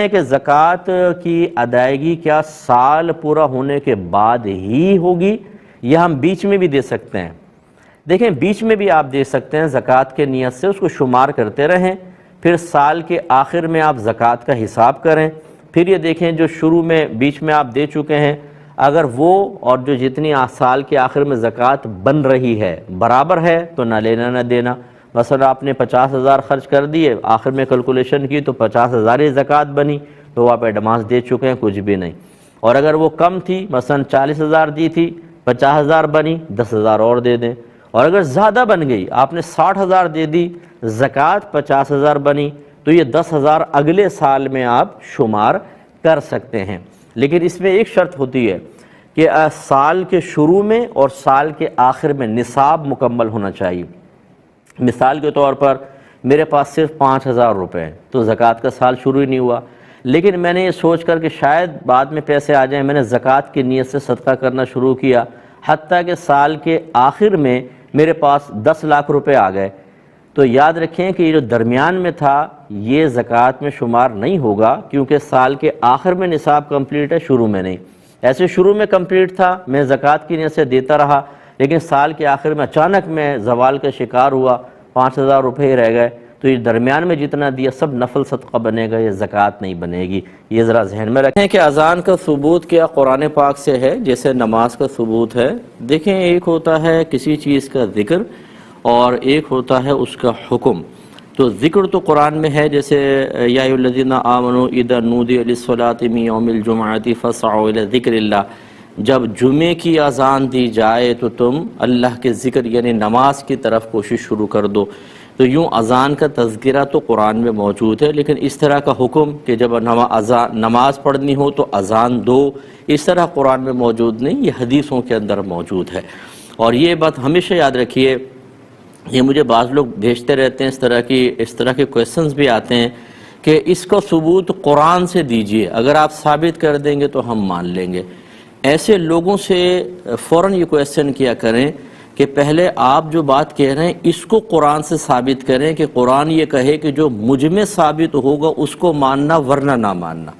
ہے کہ زکوٰۃ کی ادائیگی کیا سال پورا ہونے کے بعد ہی ہوگی یا ہم بیچ میں بھی دے سکتے ہیں؟ دیکھیں، بیچ میں بھی آپ دے سکتے ہیں زکوٰۃ کے نیت سے، اس کو شمار کرتے رہیں، پھر سال کے آخر میں آپ زکوٰۃ کا حساب کریں، پھر یہ دیکھیں جو شروع میں بیچ میں آپ دے چکے ہیں، اگر وہ اور جو جتنی سال کے آخر میں زکوٰۃ بن رہی ہے برابر ہے تو نہ لینا نہ دینا۔ مثلا آپ نے 50,000 خرچ کر دیے، آخر میں کیلکولیشن کی تو 50,000 ہی زکوٰۃ بنی، تو آپ ایڈوانس دے چکے ہیں، کچھ بھی نہیں۔ اور اگر وہ کم تھی، مثلا 40,000 دی تھی، 50,000 بنی، 10,000 اور دے دیں۔ اور اگر زیادہ بن گئی، آپ نے 60,000 دے دی، زکوٰۃ 50,000 بنی، تو یہ 10,000 اگلے سال میں آپ شمار کر سکتے ہیں۔ لیکن اس میں ایک شرط ہوتی ہے کہ سال کے شروع میں اور سال کے آخر میں نصاب مکمل ہونا چاہیے۔ مثال کے طور پر میرے پاس صرف 5,000 روپے ہیں، تو زکوٰۃ کا سال شروع ہی نہیں ہوا، لیکن میں نے یہ سوچ کر کہ شاید بعد میں پیسے آ جائیں، میں نے زکوٰۃ کی نیت سے صدقہ کرنا شروع کیا، حتیٰ کہ سال کے آخر میں میرے پاس 10 لاکھ روپے آ گئے، تو یاد رکھیں کہ یہ جو درمیان میں تھا یہ زکوٰۃ میں شمار نہیں ہوگا، کیونکہ سال کے آخر میں نصاب کمپلیٹ ہے، شروع میں نہیں۔ ایسے شروع میں کمپلیٹ تھا، میں زکوٰۃ کی نیت سے دیتا رہا، لیکن سال کے آخر میں اچانک میں زوال کا شکار ہوا، 5,000 روپے ہی رہ گئے، تو یہ درمیان میں جتنا دیا سب نفل صدقہ بنے گا، یہ زکوٰۃ نہیں بنے گی۔ یہ ذرا ذہن میں رکھیں کہ اذان کا ثبوت کیا قرآن پاک سے ہے جیسے نماز کا ثبوت ہے؟ دیکھیں، ایک ہوتا ہے کسی چیز کا ذکر اور ایک ہوتا ہے اس کا حکم۔ تو ذکر تو قرآن میں ہے، جیسے یا ایھا الذین آمنوا اذا نودی للصلاۃ من یوم الجمعۃ فاسعوا الی ذکر اللہ، جب جمعے کی اذان دی جائے تو تم اللہ کے ذکر یعنی نماز کی طرف کوشش شروع کر دو۔ تو یوں اذان کا تذکرہ تو قرآن میں موجود ہے، لیکن اس طرح کا حکم کہ جب نماز پڑھنی ہو تو اذان دو، اس طرح قرآن میں موجود نہیں، یہ حدیثوں کے اندر موجود ہے۔ اور یہ بات ہمیشہ یاد رکھیے، یہ مجھے بعض لوگ بھیجتے رہتے ہیں، اس طرح کے کویسچنز بھی آتے ہیں کہ اس کا ثبوت قرآن سے دیجئے، اگر آپ ثابت کر دیں گے تو ہم مان لیں گے۔ ایسے لوگوں سے فوراً یہ کویسچن کیا کریں کہ پہلے آپ جو بات کہہ رہے ہیں اس کو قرآن سے ثابت کریں، کہ قرآن یہ کہے کہ جو مجھ میں ثابت ہوگا اس کو ماننا ورنہ نہ ماننا۔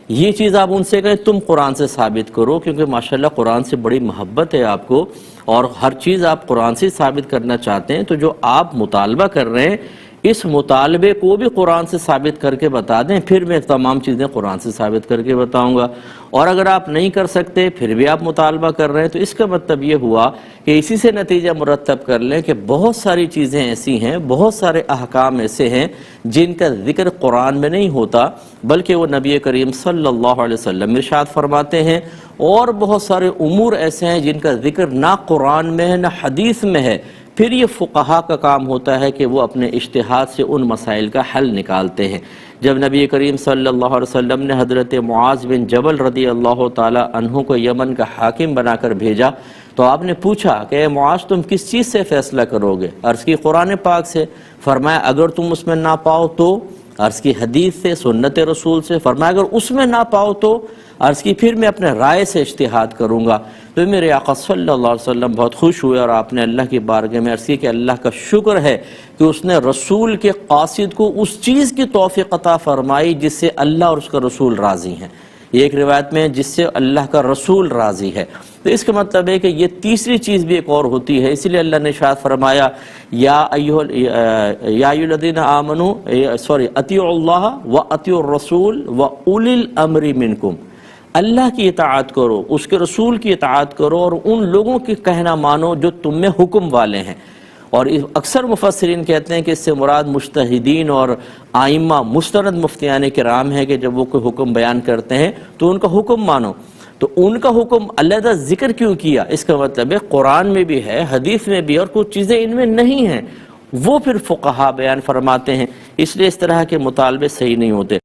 یہ چیز آپ ان سے کہیں تم قرآن سے ثابت کرو، کیونکہ ماشاءاللہ قرآن سے بڑی محبت ہے آپ کو اور ہر چیز آپ قرآن سے ثابت کرنا چاہتے ہیں، تو جو آپ مطالبہ کر رہے ہیں اس مطالبے کو بھی قرآن سے ثابت کر کے بتا دیں، پھر میں تمام چیزیں قرآن سے ثابت کر کے بتاؤں گا۔ اور اگر آپ نہیں کر سکتے پھر بھی آپ مطالبہ کر رہے ہیں، تو اس کا مطلب یہ ہوا کہ اسی سے نتیجہ مرتب کر لیں کہ بہت ساری چیزیں ایسی ہیں، بہت سارے احکام ایسے ہیں جن کا ذکر قرآن میں نہیں ہوتا، بلکہ وہ نبی کریم صلی اللہ علیہ وسلم ارشاد فرماتے ہیں، اور بہت سارے امور ایسے ہیں جن کا ذکر نہ قرآن میں ہے نہ حدیث میں ہے۔ پھر یہ فقہا کا کام ہوتا ہے کہ وہ اپنے اجتہاد سے ان مسائل کا حل نکالتے ہیں۔ جب نبی کریم صلی اللہ علیہ وسلم نے حضرت معاذ بن جبل رضی اللہ تعالی عنہ کو یمن کا حاکم بنا کر بھیجا، تو آپ نے پوچھا کہ اے معاذ تم کس چیز سے فیصلہ کرو گے؟ عرض کی قرآن پاک سے۔ فرمایا اگر تم اس میں نہ پاؤ تو؟ عرض کی حدیث سے، سنت رسول سے۔ فرمایا اگر اس میں نہ پاؤ تو؟ عرض کی پھر میں اپنے رائے سے اجتہاد کروں گا۔ تو میرے آقا صلی اللہ علیہ وسلم بہت خوش ہوئے اور آپ نے اللہ کی بارگاہ میں عرض کی کہ اللہ کا شکر ہے کہ اس نے رسول کے قاصد کو اس چیز کی توفیق عطا فرمائی جس سے اللہ اور اس کا رسول راضی ہیں۔ یہ ایک روایت میں جس سے اللہ کا رسول راضی ہے، تو اس کا مطلب ہے کہ یہ تیسری چیز بھی ایک اور ہوتی ہے۔ اسی لیے اللہ نے ارشاد فرمایا یا ایھا الذین آمنوا اطیعوا اللہ واطیعوا الرسول واولی الامر منکم، اللہ کی اطاعت کرو، اس کے رسول کی اطاعت کرو اور ان لوگوں کی کہنا مانو جو تم میں حکم والے ہیں۔ اور اکثر مفسرین کہتے ہیں کہ اس سے مراد مجتہدین اور ائمہ مستند مفتیان کرام ہے، کہ جب وہ کوئی حکم بیان کرتے ہیں تو ان کا حکم مانو۔ تو ان کا حکم علیحدہ ذکر کیوں کیا؟ اس کا مطلب ہے قرآن میں بھی ہے، حدیث میں بھی، اور کچھ چیزیں ان میں نہیں ہیں، وہ پھر فقہا بیان فرماتے ہیں۔ اس لیے اس طرح کے مطالبے صحیح نہیں ہوتے۔